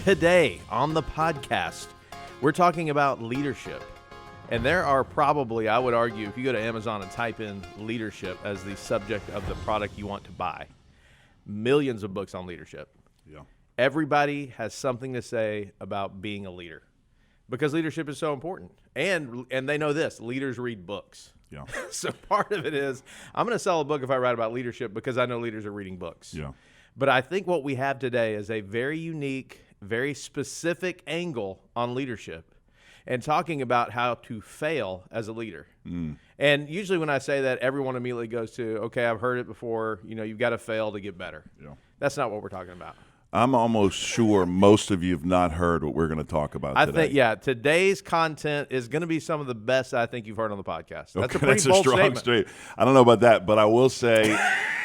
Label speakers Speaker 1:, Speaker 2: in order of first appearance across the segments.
Speaker 1: Today on the podcast, we're talking about leadership. And there are probably, I would argue, if you go to Amazon and type in leadership as the subject of the product you want to buy, millions of books on leadership.
Speaker 2: Yeah.
Speaker 1: Everybody has something to say about being a leader because leadership is so important. And they know this, leaders read books.
Speaker 2: Yeah.
Speaker 1: So part of it is, I'm going to sell a book if I write about leadership because I know leaders are reading books.
Speaker 2: Yeah.
Speaker 1: But I think what we have today is a very unique, very specific angle on leadership and talking about how to fail as a leader. And usually when I say that, everyone immediately goes to, okay, I've heard it before. You know, you've got to fail to get better.
Speaker 2: Yeah.
Speaker 1: That's not what we're talking about.
Speaker 2: I'm almost sure most of you have not heard what we're going to talk about today.
Speaker 1: I think, yeah, today's content is going to be some of the best I think you've heard on the podcast. That's
Speaker 2: Okay,
Speaker 1: a pretty bold
Speaker 2: strong
Speaker 1: statement.
Speaker 2: statement. I don't know about that, but I will say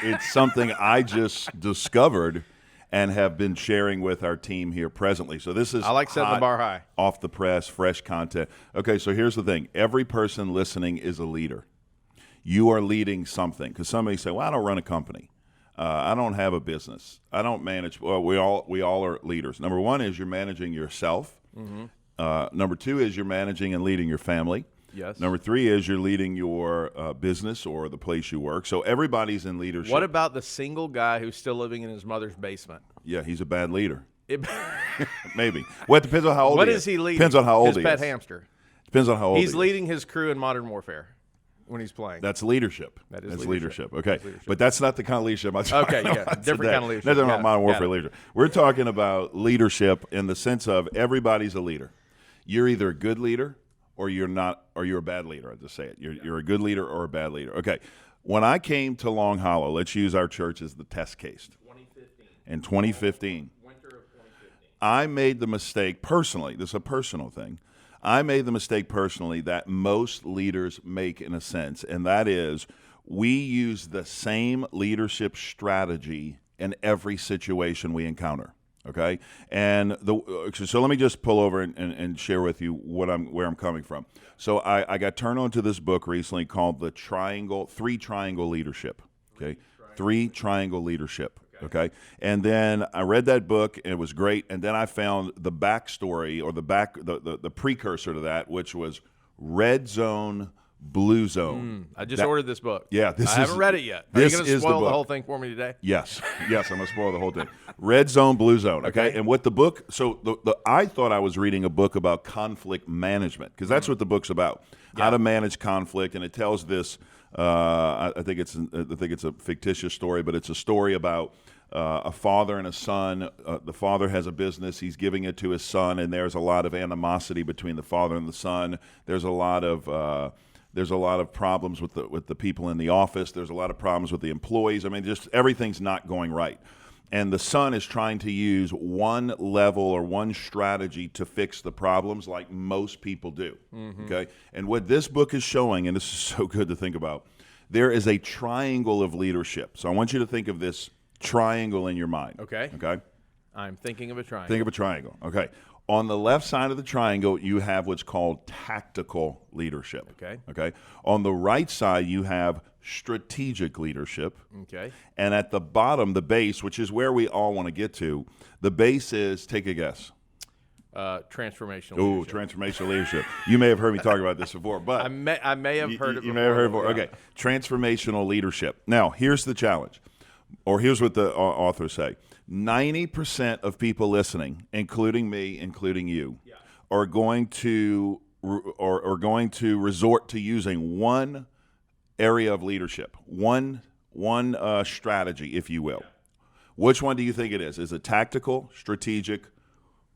Speaker 2: it's something I just discovered and have been sharing with our team here presently. So this is
Speaker 1: I like setting the
Speaker 2: hot,
Speaker 1: bar high.
Speaker 2: off the press, fresh content. Okay, so here's the thing. Every person listening is a leader. You are leading something. Because somebody say, well, I don't run a company. I don't have a business. I don't manage. Well, we all are leaders. Number one is you're managing yourself. Mm-hmm. Number two is you're managing and leading your family.
Speaker 1: Yes.
Speaker 2: Number three is you're leading your business or the place you work. So everybody's in leadership.
Speaker 1: What about the single guy who's still living in his mother's basement?
Speaker 2: Yeah, he's a bad leader. Maybe. Well, it depends on how old
Speaker 1: What
Speaker 2: he
Speaker 1: is he leading?
Speaker 2: Depends on how old
Speaker 1: his
Speaker 2: he
Speaker 1: pet
Speaker 2: is.
Speaker 1: hamster.
Speaker 2: Depends on how old
Speaker 1: He's
Speaker 2: he
Speaker 1: leading his crew in Modern Warfare when he's playing.
Speaker 2: That's leadership.
Speaker 1: That is
Speaker 2: That's
Speaker 1: leadership.
Speaker 2: Okay.
Speaker 1: That's leadership.
Speaker 2: But that's not the kind of leadership I'm talking
Speaker 1: Okay, yeah.
Speaker 2: about
Speaker 1: Different
Speaker 2: today.
Speaker 1: kind of leadership.
Speaker 2: That's not
Speaker 1: Got it.
Speaker 2: modern
Speaker 1: Got
Speaker 2: warfare
Speaker 1: it.
Speaker 2: leadership. We're talking about leadership in the sense of everybody's a leader. You're either a good leader or you're not, or you're a bad leader. I'll just say it. You're a good leader or a bad leader. Okay. When I came to Long Hollow, let's use our church as the test case.
Speaker 1: 2015.
Speaker 2: In 2015.
Speaker 1: Winter of 2015.
Speaker 2: I made the mistake personally, this is a personal thing, I made the mistake personally that most leaders make in a sense, and that is we use the same leadership strategy in every situation we encounter, okay? And so let me just pull over and share with you where I'm coming from. So I got turned on to this book recently called Three Triangle Leadership, okay? Three Triangle Leadership. Okay, and then I read that book, and it was great. And then I found the backstory or the precursor to that, which was Red Zone, Blue Zone.
Speaker 1: I just ordered this book.
Speaker 2: Yeah,
Speaker 1: I haven't read it yet. Are you going to spoil the whole thing for me today?
Speaker 2: Yes, I'm going to spoil the whole thing. Red Zone, Blue Zone. Okay, and what the book? So I thought I was reading a book about conflict management because that's what the book's about: how to manage conflict, and it tells this. I think it's a fictitious story, but it's a story about a father and a son. The father has a business; he's giving it to his son, and there's a lot of animosity between the father and the son. There's a lot of problems with the people in the office. There's a lot of problems with the employees. I mean, just everything's not going right. And the son is trying to use one level or one strategy to fix the problems like most people do, okay? And what this book is showing, and this is so good to think about, there is a triangle of leadership. So I want you to think of this triangle in your mind.
Speaker 1: Okay.
Speaker 2: Okay?
Speaker 1: I'm thinking of a triangle.
Speaker 2: Think of a triangle. Okay. On the left side of the triangle, you have what's called tactical leadership.
Speaker 1: Okay.
Speaker 2: Okay. On the right side, you have strategic leadership.
Speaker 1: Okay.
Speaker 2: And at the bottom, the base, which is where we all want to get to, the base is, take a guess.
Speaker 1: Transformational
Speaker 2: Ooh,
Speaker 1: leadership.
Speaker 2: transformational leadership. You may have heard me talk about this before, but
Speaker 1: I may have heard it before.
Speaker 2: You may have heard it before.
Speaker 1: Yeah.
Speaker 2: Okay. Transformational leadership. Now, here's the challenge, or here's what the authors say. 90% of people listening, including me, including you, are going to resort to using one area of leadership, one strategy, if you will. Which one do you think it is? Is it tactical, strategic,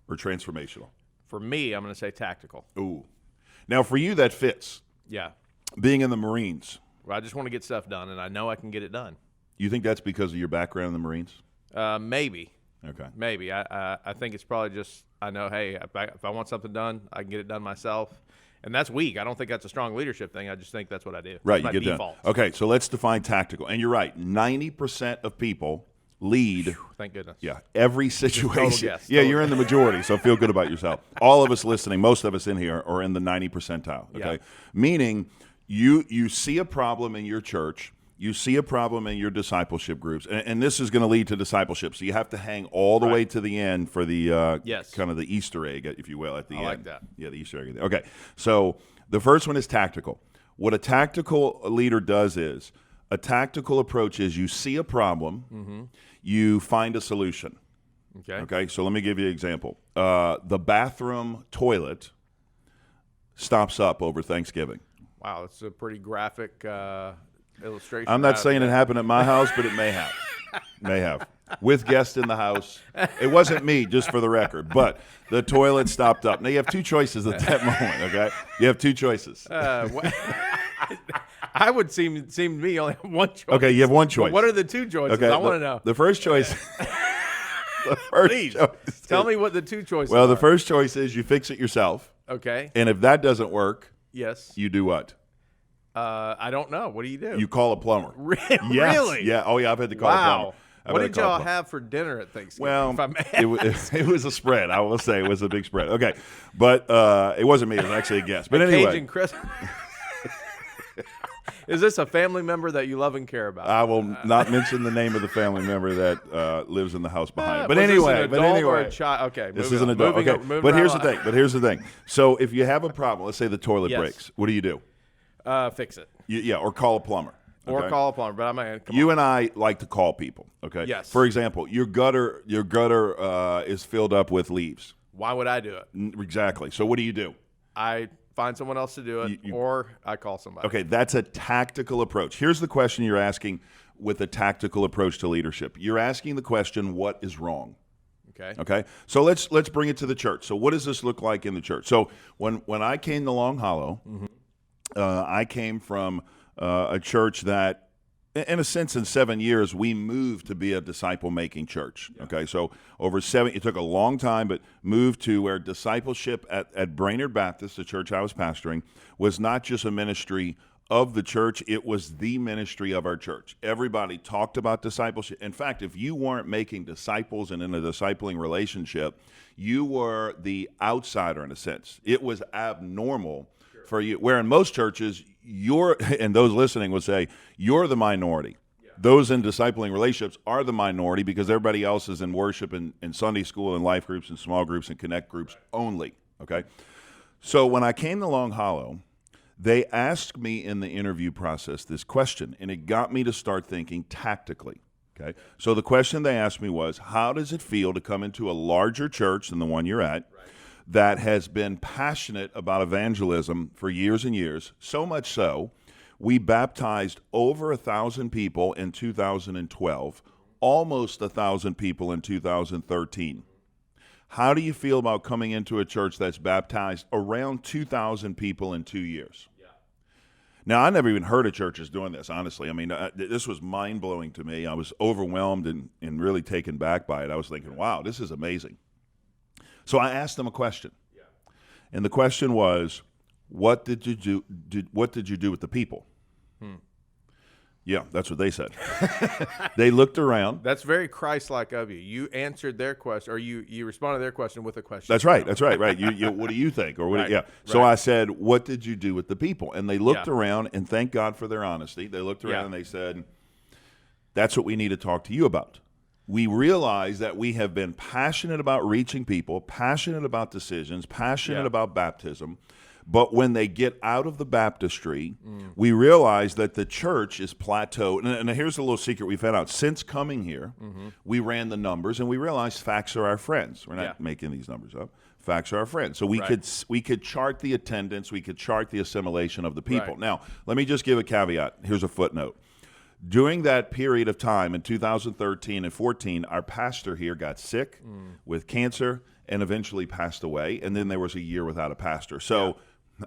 Speaker 2: or transformational?
Speaker 1: For me, I'm going to say tactical.
Speaker 2: Ooh. Now, for you, that fits.
Speaker 1: Yeah.
Speaker 2: Being in the Marines.
Speaker 1: Well, I just want to get stuff done, and I know I can get it done.
Speaker 2: You think that's because of your background in the Marines?
Speaker 1: Maybe.
Speaker 2: Okay.
Speaker 1: Maybe. I think it's probably just, I know, hey, if I want something done, I can get it done myself. And that's weak. I don't think that's a strong leadership thing. I just think that's what I do.
Speaker 2: Right,
Speaker 1: That's
Speaker 2: you
Speaker 1: my
Speaker 2: get
Speaker 1: default.
Speaker 2: done. Okay, so let's define tactical. And you're right, 90% of people lead.
Speaker 1: Thank goodness.
Speaker 2: Yeah, every situation.
Speaker 1: guess.
Speaker 2: Yeah, you're in the majority, so feel good about yourself. All of us listening, most of us in here are in the 90 percentile, okay?
Speaker 1: Yeah.
Speaker 2: Meaning you see a problem in your church, you see a problem in your discipleship groups, and this is going to lead to discipleship. So you have to hang all the way to the end for the
Speaker 1: Yes.
Speaker 2: kind of the Easter egg, if you will, at the end.
Speaker 1: I like that.
Speaker 2: Yeah, the Easter egg. Okay, so the first one is tactical. What a tactical leader does is, a tactical approach is you see a problem, you find a solution. Okay, so let me give you an example. The bathroom toilet stops up over Thanksgiving.
Speaker 1: Wow, that's a pretty graphic illustration.
Speaker 2: I'm not saying it happened at my house, but it may have. May have. With guests in the house. It wasn't me, just for the record, but the toilet stopped up. Now, you have two choices at that moment, okay? You have two choices.
Speaker 1: I would seem to me you only have one choice.
Speaker 2: Okay, you have one choice.
Speaker 1: But what are the two choices?
Speaker 2: Okay,
Speaker 1: I want to know.
Speaker 2: The first choice. The first
Speaker 1: Please,
Speaker 2: choice
Speaker 1: tell me what the two choices
Speaker 2: Well,
Speaker 1: are.
Speaker 2: the first choice is you fix it yourself.
Speaker 1: Okay.
Speaker 2: And if that doesn't work,
Speaker 1: Yes.
Speaker 2: you do what?
Speaker 1: I don't know. What do you do?
Speaker 2: You call a plumber. Yes.
Speaker 1: Really?
Speaker 2: Yeah. Oh, yeah, I've had to call a plumber.
Speaker 1: Wow. What did y'all have for dinner at Thanksgiving?
Speaker 2: Well,
Speaker 1: if I may
Speaker 2: it was a spread. I will say it was a big spread. Okay, but it wasn't me. It was actually a guest. But anyway,
Speaker 1: Cajun Chris. Is this a family member that you love and care about?
Speaker 2: I will not mention the name of the family member that lives in the house behind. But
Speaker 1: Was this
Speaker 2: anyway,
Speaker 1: an adult or a child? Okay,
Speaker 2: this
Speaker 1: moving
Speaker 2: is an
Speaker 1: on.
Speaker 2: adult.
Speaker 1: Moving
Speaker 2: Okay,
Speaker 1: on, moving
Speaker 2: but
Speaker 1: right
Speaker 2: here's the
Speaker 1: along.
Speaker 2: thing. But here's the thing. So if you have a problem, let's say the toilet
Speaker 1: Yes.
Speaker 2: breaks, what do you do?
Speaker 1: Fix it.
Speaker 2: Yeah, or call a plumber.
Speaker 1: Or
Speaker 2: okay?
Speaker 1: call a plumber. But I'm not.
Speaker 2: You and I like to call people. Okay.
Speaker 1: Yes.
Speaker 2: For example, your gutter is filled up with leaves.
Speaker 1: Why would I do it?
Speaker 2: Exactly. So what do you do?
Speaker 1: I find someone else to do it, or I call somebody.
Speaker 2: Okay, that's a tactical approach. Here's the question you're asking with a tactical approach to leadership. You're asking the question, what is wrong? Okay. So let's bring it to the church. So what does this look like in the church? So when I came to Long Hollow, I came from a church that, in a sense, in 7 years, we moved to be a disciple-making church. Yeah. Okay, so over 7, it took a long time, but moved to where discipleship at Brainerd Baptist, the church I was pastoring, was not just a ministry of the church, it was the ministry of our church. Everybody talked about discipleship. In fact, if you weren't making disciples and in a discipling relationship, you were the outsider in a sense. It was abnormal for you, where in most churches, and those listening would say, you're the minority. Yeah. Those in discipling relationships are the minority because everybody else is in worship and Sunday school and life groups and small groups and connect groups only, okay? So when I came to Long Hollow, they asked me in the interview process this question, and it got me to start thinking tactically, okay? So the question they asked me was, how does it feel to come into a larger church than the one you're at, that has been passionate about evangelism for years and years, so much so, we baptized over 1,000 people in 2012, almost 1,000 people in 2013. How do you feel about coming into a church that's baptized around 2,000 people in 2 years? Yeah. Now, I never even heard of churches doing this, honestly. I mean, this was mind-blowing to me. I was overwhelmed and really taken back by it. I was thinking, wow, this is amazing. So I asked them a question, and the question was, "What did you do? What did you do with the people?" Yeah, that's what they said. They looked around.
Speaker 1: That's very Christ-like of you. You answered their question, or you responded to their question with a question.
Speaker 2: That's right. That's right. Right. You what do you think? Or what?
Speaker 1: Right,
Speaker 2: Yeah. So I said, "What did you do with the people?" And they looked around, and thank God for their honesty. They looked around and they said, "That's what we need to talk to you about." We realize that we have been passionate about reaching people, passionate about decisions, passionate about baptism, but when they get out of the baptistry, we realize that the church is plateaued. And here's a little secret we found out. Since coming here, we ran the numbers, and we realized facts are our friends. We're not making these numbers up. Facts are our friends. So we could chart the attendance, we could chart the assimilation of the people. Right. Now, let me just give a caveat. Here's a footnote. During that period of time in 2013 and 14, our pastor here got sick with cancer and eventually passed away, and then there was a year without a pastor. So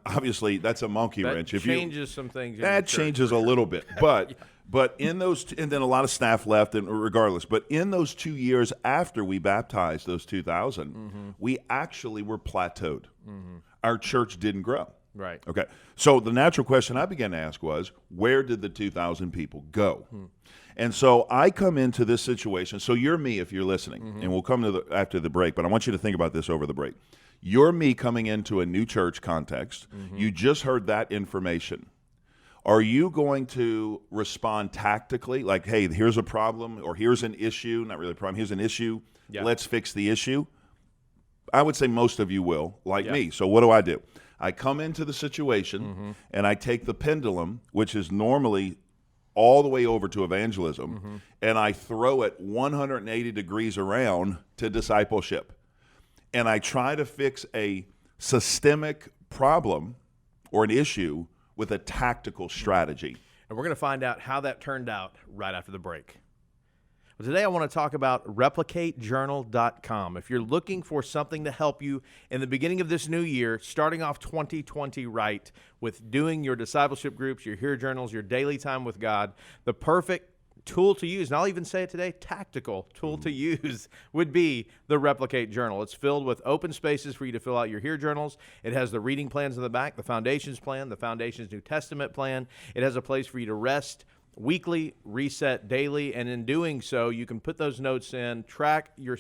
Speaker 2: obviously that's a monkey wrench.
Speaker 1: That changes some things.
Speaker 2: That changes a little bit, but but in those, and then a lot of staff left, and regardless. But in those 2 years after we baptized those 2,000, we actually were plateaued. Our church didn't grow.
Speaker 1: Right.
Speaker 2: Okay. So the natural question I began to ask was, where did the 2,000 people go? And so I come into this situation. So you're me if you're listening, and we'll come to after the break, but I want you to think about this over the break. You're me coming into a new church context. You just heard that information. Are you going to respond tactically, like, hey, here's a problem, or here's an issue, not really a problem, here's an issue, let's fix the issue? I would say most of you will, like me. So what do? I come into the situation and I take the pendulum, which is normally all the way over to evangelism, and I throw it 180 degrees around to discipleship. And I try to fix a systemic problem or an issue with a tactical strategy.
Speaker 1: And we're going to find out how that turned out right after the break. Well, today I want to talk about replicatejournal.com. If you're looking for something to help you in the beginning of this new year, starting off 2020 right, with doing your discipleship groups, your Hear Journals, your daily time with God, the perfect tool to use, and I'll even say it today, tactical tool to use would be the Replicate Journal. It's filled with open spaces for you to fill out your Hear Journals. It has the reading plans in the back, the Foundations plan, the Foundations New Testament plan. It has a place for you to rest weekly, reset daily, and in doing so, you can put those notes in, track your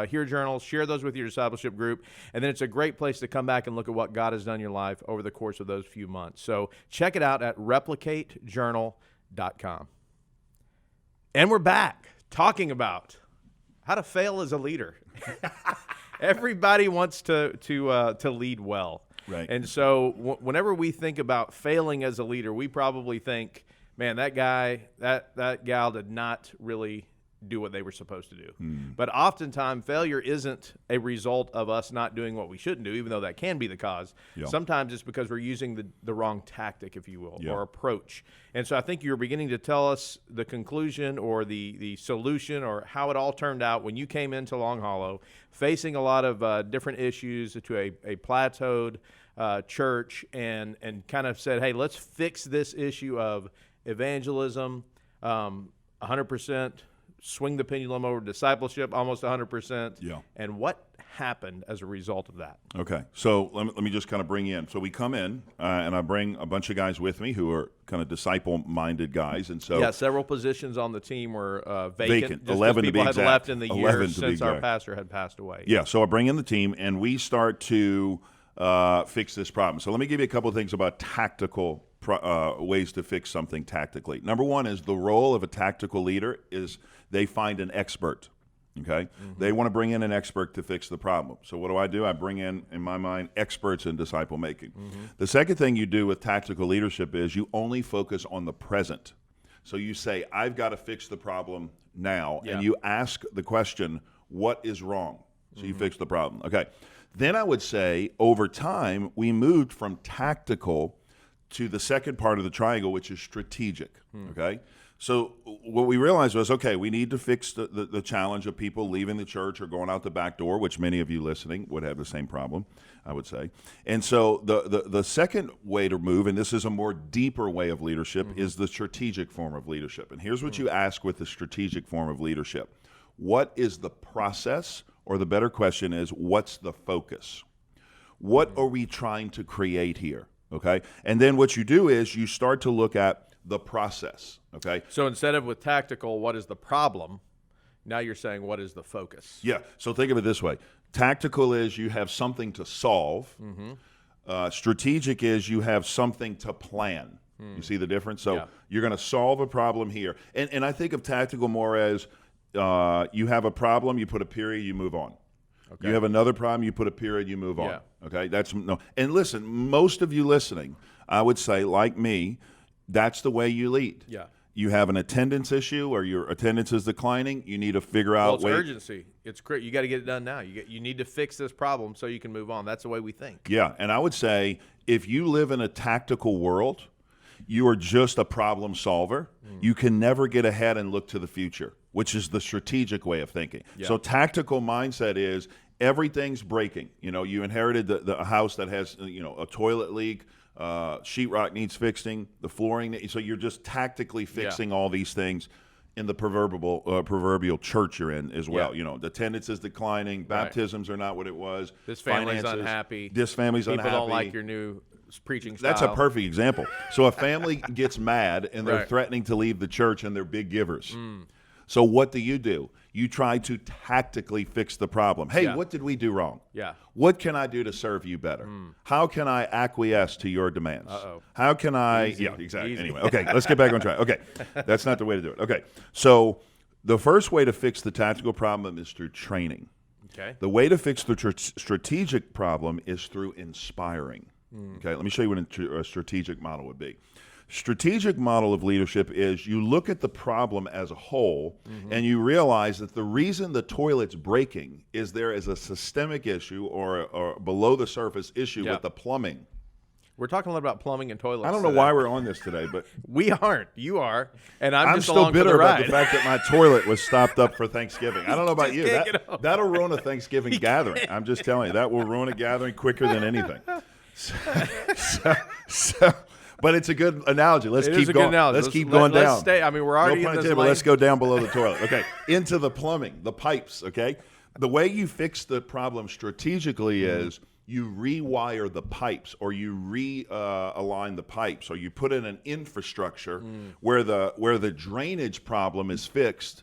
Speaker 1: Hear Journals, share those with your discipleship group, and then it's a great place to come back and look at what God has done in your life over the course of those few months. So check it out at replicatejournal.com. And we're back talking about how to fail as a leader. Everybody wants to lead well.
Speaker 2: Right.
Speaker 1: And so whenever we think about failing as a leader, we probably think, man, that guy, that gal did not really do what they were supposed to do. But oftentimes, failure isn't a result of us not doing what we shouldn't do, even though that can be the cause. Sometimes it's because we're using the wrong tactic, if you will, or approach. And so I think you're beginning to tell us the conclusion or the solution or how it all turned out when you came into Long Hollow, facing a lot of different issues to a plateaued church, and kind of said, hey, let's fix this issue of evangelism, 100%, swing the pendulum over to discipleship, almost 100%.
Speaker 2: Yeah.
Speaker 1: And what happened as a result of that?
Speaker 2: Okay, so let me just kind of bring you in. So we come in, and I bring a bunch of guys with me who are kind of disciple-minded guys, and so
Speaker 1: several positions on the team were vacant.
Speaker 2: 11 to be exact.
Speaker 1: People had left in the year since our pastor had passed away.
Speaker 2: Yeah, so I bring in the team, and we start to fix this problem. So let me give you a couple of things about tactical ways to fix something tactically. Number one is the role of a tactical leader is they find an expert. Okay, they want to bring in an expert to fix the problem. So what do? I bring in my mind, experts in disciple making. The second thing you do with tactical leadership is you only focus on the present. So you say, I've got to fix the problem now, and you ask the question, what is wrong? So you fix the problem. Okay, then I would say over time we moved from tactical to the second part of the triangle, which is strategic. Okay. So what we realized was, okay, we need to fix the challenge of people leaving the church or going out the back door, which many of you listening would have the same problem, I would say. And so the second way to move, and this is a more deeper way of leadership, is the strategic form of leadership. And here's what you ask with the strategic form of leadership. What is the process? Or the better question is, what's the focus? What are we trying to create here? Okay? And then what you do is you start to look at the process, okay?
Speaker 1: So instead of with tactical, what is the problem? Now you're saying, what is the focus?
Speaker 2: Yeah, so think of it this way. Tactical is you have something to solve. Strategic is you have something to plan. You see the difference? So you're going to solve a problem here. And I think of tactical more as you have a problem, you put a period, you move on. Okay. You have another problem, you put a period, you move on. Okay, and listen, most of you listening, I would say, like me, that's the way you lead.
Speaker 1: Yeah.
Speaker 2: You have an attendance issue or your attendance is declining, you need to figure out
Speaker 1: it's urgency. It's great. You got to get it done now. You need to fix this problem so you can move on. That's the way we think.
Speaker 2: Yeah, and I would say if you live in a tactical world, you are just a problem solver. You can never get ahead and look to the future, which is the strategic way of thinking. Yeah. So tactical mindset is everything's breaking. You know, you inherited the house that has, a toilet leak, sheetrock needs fixing, the flooring. So you're just tactically fixing all these things in the proverbial church you're in as well. Yeah. The attendance is declining. Baptisms are not what it was.
Speaker 1: This family's unhappy.
Speaker 2: This family's unhappy.
Speaker 1: People don't like your new preaching style.
Speaker 2: That's a perfect example. So a family gets mad and they're threatening to leave the church and they're big givers. So what do? You try to tactically fix the problem. Hey,
Speaker 1: Yeah.
Speaker 2: what did we do wrong?
Speaker 1: Yeah.
Speaker 2: What can I do to serve you better? How can I acquiesce to your demands?
Speaker 1: Uh-oh.
Speaker 2: How can I?
Speaker 1: Easy.
Speaker 2: Yeah, exactly.
Speaker 1: Easy.
Speaker 2: Anyway, okay, let's get back on track. Okay, that's not the way to do it. Okay, so the first way to fix the tactical problem is through training.
Speaker 1: Okay.
Speaker 2: The way to fix the strategic problem is through inspiring. Okay, let me show you what a strategic model would be. Strategic model of leadership is you look at the problem as a whole and you realize that the reason the toilet's breaking is there is a systemic issue or below the surface issue with the plumbing.
Speaker 1: We're talking a lot about plumbing and toilets.
Speaker 2: I don't know why we're on this today, but
Speaker 1: we aren't. You are, and I'm just
Speaker 2: still
Speaker 1: along for
Speaker 2: bitter
Speaker 1: the
Speaker 2: about
Speaker 1: ride.
Speaker 2: the fact that my toilet was stopped up for Thanksgiving. I don't know about you.
Speaker 1: can't get over
Speaker 2: That'll ruin a Thanksgiving gathering. I'm just telling you, that will ruin a gathering quicker than anything. But it's a good analogy. Let's keep going. Let's keep going down.
Speaker 1: Let's stay. I mean, we're already in this lane.
Speaker 2: Let's go down below the toilet. Okay, into the plumbing, the pipes. Okay, the way you fix the problem strategically is you rewire the pipes, or you realign the pipes, or you put in an infrastructure where the drainage problem is fixed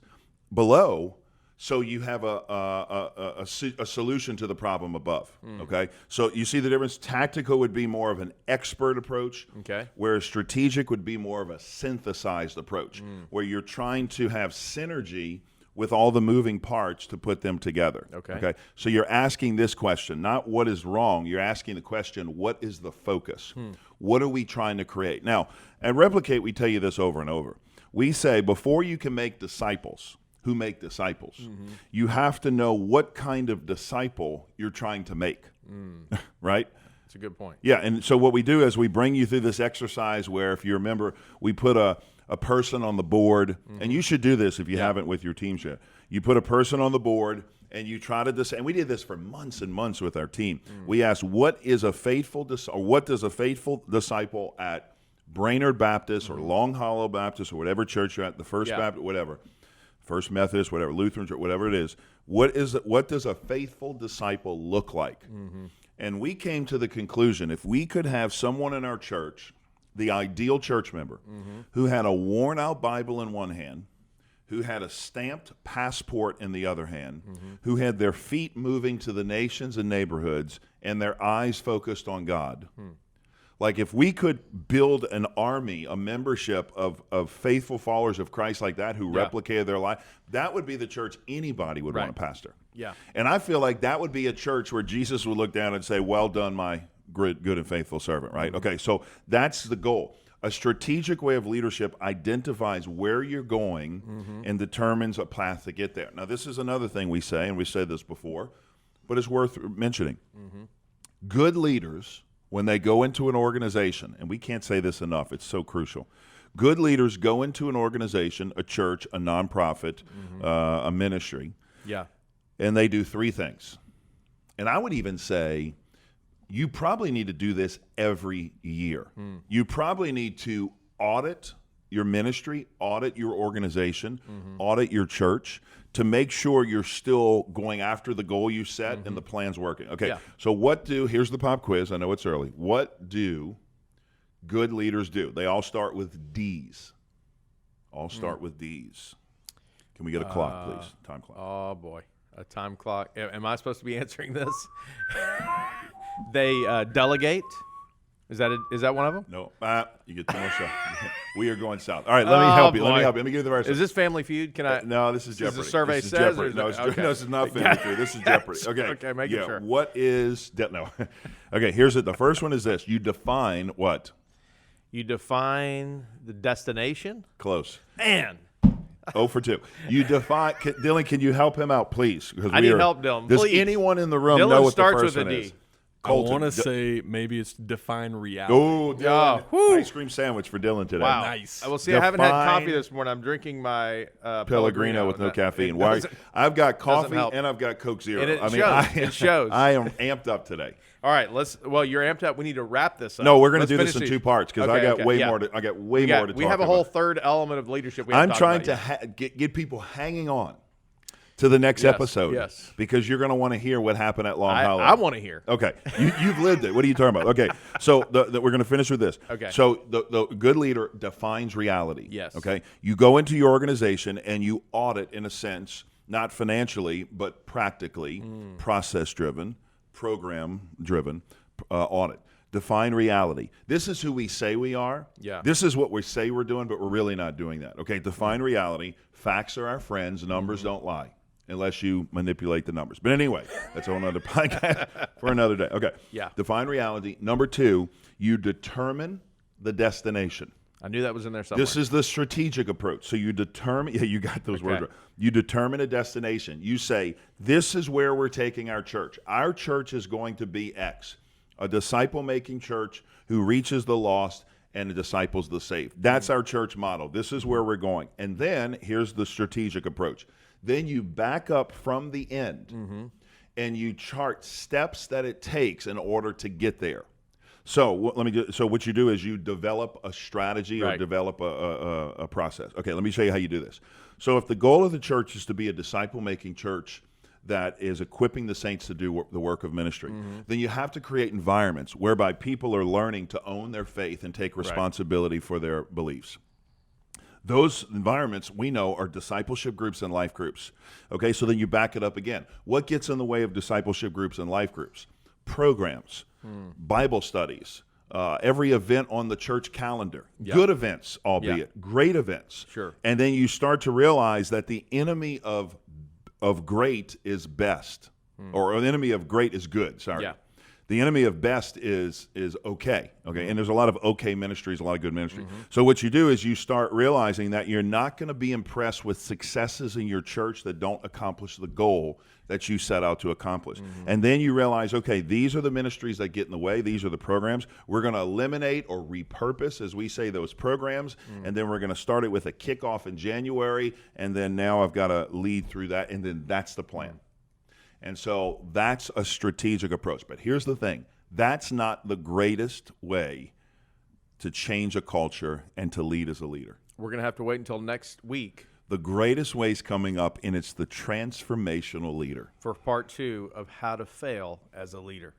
Speaker 2: below. So you have a solution to the problem above, okay? So you see the difference? Tactical would be more of an expert approach,
Speaker 1: Okay.
Speaker 2: whereas strategic would be more of a synthesized approach, where you're trying to have synergy with all the moving parts to put them together,
Speaker 1: Okay.
Speaker 2: So you're asking this question, not what is wrong, you're asking the question, what is the focus? What are we trying to create? Now, at Replicate, we tell you this over and over. We say before you can make disciples, who make disciples. You have to know what kind of disciple you're trying to make, right?
Speaker 1: That's a good point.
Speaker 2: Yeah, and so what we do is we bring you through this exercise where, if you remember, we put a person on the board, and you should do this if you haven't with your teams yet. You put a person on the board, and you try to decide, and we did this for months and months with our team. We asked, what does a faithful disciple at Brainerd Baptist or Long Hollow Baptist or whatever church you're at, the First Baptist, whatever, First Methodist, whatever, Lutheran, whatever it is, what does a faithful disciple look like? And we came to the conclusion, if we could have someone in our church, the ideal church member, who had a worn-out Bible in one hand, who had a stamped passport in the other hand, who had their feet moving to the nations and neighborhoods, and their eyes focused on God. Like, if we could build an army, a membership of faithful followers of Christ like that who replicated their life, that would be the church anybody would want to pastor.
Speaker 1: Yeah.
Speaker 2: And I feel like that would be a church where Jesus would look down and say, well done, my good and faithful servant, right? Okay, so that's the goal. A strategic way of leadership identifies where you're going and determines a path to get there. Now, this is another thing we say, and we said this before, but it's worth mentioning. Good leaders, when they go into an organization, and we can't say this enough, it's so crucial. Good leaders go into an organization, a church, a nonprofit, a ministry, and they do three things. And I would even say you probably need to do this every year. You probably need to audit your ministry, audit your organization, audit your church, to make sure you're still going after the goal you set and the plan's working. Okay, so here's the pop quiz. I know it's early. What do good leaders do? They all start with D's. All start with D's. Can we get a clock, please? Time clock.
Speaker 1: Oh, boy. A time clock. Am I supposed to be answering this? They delegate. Is that one of them?
Speaker 2: No. You get 2 more shots. We are going south. All right, let me help you. Let me give you the verse.
Speaker 1: Is this Family Feud? Can I?
Speaker 2: No, this is Jeopardy.
Speaker 1: The survey
Speaker 2: this is
Speaker 1: says.
Speaker 2: Jeopardy. No, this is not Family Feud. This is Jeopardy. Okay.
Speaker 1: Okay, make it sure.
Speaker 2: What is no? Okay, here's it. The first one is this. You define what?
Speaker 1: You define the destination.
Speaker 2: Close.
Speaker 1: Man.
Speaker 2: 0 for 2. You define. Dylan, can you help him out, please? Because
Speaker 1: I need help, Dylan.
Speaker 2: Does
Speaker 1: please.
Speaker 2: anyone in the room
Speaker 1: Dylan
Speaker 2: know what the
Speaker 1: starts
Speaker 2: first
Speaker 1: with
Speaker 2: one
Speaker 1: a D.
Speaker 2: is?
Speaker 3: I want to say maybe it's define reality.
Speaker 2: Oh, Dylan.
Speaker 1: whew.
Speaker 2: Ice cream sandwich for Dylan today.
Speaker 1: Wow.
Speaker 3: Nice.
Speaker 1: Well, see, I haven't had coffee this morning. I'm drinking my
Speaker 2: Pellegrino with no caffeine. Why? I've got coffee
Speaker 1: help.
Speaker 2: and I've got Coke Zero.
Speaker 1: And it shows.
Speaker 2: I am amped up today.
Speaker 1: All right, well, you're amped up. We need to wrap this up.
Speaker 2: No, we're going to
Speaker 1: Let's
Speaker 2: do this in
Speaker 1: finish
Speaker 2: 2 parts because I got way more to talk about.
Speaker 1: We have a whole third element of leadership.
Speaker 2: I'm trying to get people hanging on to the next
Speaker 1: Yes,
Speaker 2: episode.
Speaker 1: yes.
Speaker 2: Because you're going to want to hear what happened at Long Hollow.
Speaker 1: I want to hear.
Speaker 2: Okay. You've lived it. What are you talking about? Okay. So we're going to finish with this.
Speaker 1: Okay.
Speaker 2: So the good leader defines reality.
Speaker 1: Yes.
Speaker 2: Okay. You go into your organization and you audit, in a sense, not financially, but practically, process-driven, program-driven audit. Define reality. This is who we say we are.
Speaker 1: Yeah.
Speaker 2: This is what we say we're doing, but we're really not doing that. Okay. Define reality. Facts are our friends. Numbers don't lie. Unless you manipulate the numbers. But anyway, that's a whole other podcast for another day. Okay.
Speaker 1: Yeah.
Speaker 2: Define reality. Number 2, you determine the destination.
Speaker 1: I knew that was in there somewhere.
Speaker 2: This is the strategic approach. So you determine, you got those words right. You determine a destination. You say, this is where we're taking our church. Our church is going to be X, a disciple-making church who reaches the lost and disciples the saved. That's our church model. This is where we're going. And then here's the strategic approach. Then you back up from the end and you chart steps that it takes in order to get there. So what you do is you develop a strategy or develop a process. Okay, let me show you how you do this. So if the goal of the church is to be a disciple-making church that is equipping the saints to do the work of ministry, then you have to create environments whereby people are learning to own their faith and take responsibility for their beliefs. Those environments we know are discipleship groups and life groups. Okay, so then you back it up again. What gets in the way of discipleship groups and life groups? Programs, Bible studies, every event on the church calendar, good events, albeit great events.
Speaker 1: Sure.
Speaker 2: And then you start to realize that the enemy of great is best, or the enemy of great is good. Sorry.
Speaker 1: Yeah.
Speaker 2: The enemy of best is okay. Okay, and there's a lot of okay ministries, a lot of good ministry. So what you do is you start realizing that you're not going to be impressed with successes in your church that don't accomplish the goal that you set out to accomplish. And then you realize, okay, these are the ministries that get in the way. These are the programs. We're going to eliminate or repurpose, as we say, those programs. And then we're going to start it with a kickoff in January. And then now I've got to lead through that. And then that's the plan. And so that's a strategic approach. But here's the thing. That's not the greatest way to change a culture and to lead as a leader.
Speaker 1: We're going to have to wait until next week.
Speaker 2: The greatest way is coming up, and it's the transformational leader.
Speaker 1: For part 2 of how to fail as a leader.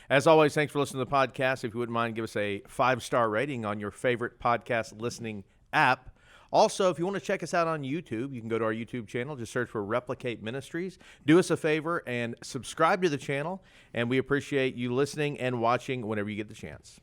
Speaker 1: As always, thanks for listening to the podcast. If you wouldn't mind, give us a 5-star rating on your favorite podcast listening app. Also, if you want to check us out on YouTube, you can go to our YouTube channel. Just search for Replicate Ministries. Do us a favor and subscribe to the channel. And we appreciate you listening and watching whenever you get the chance.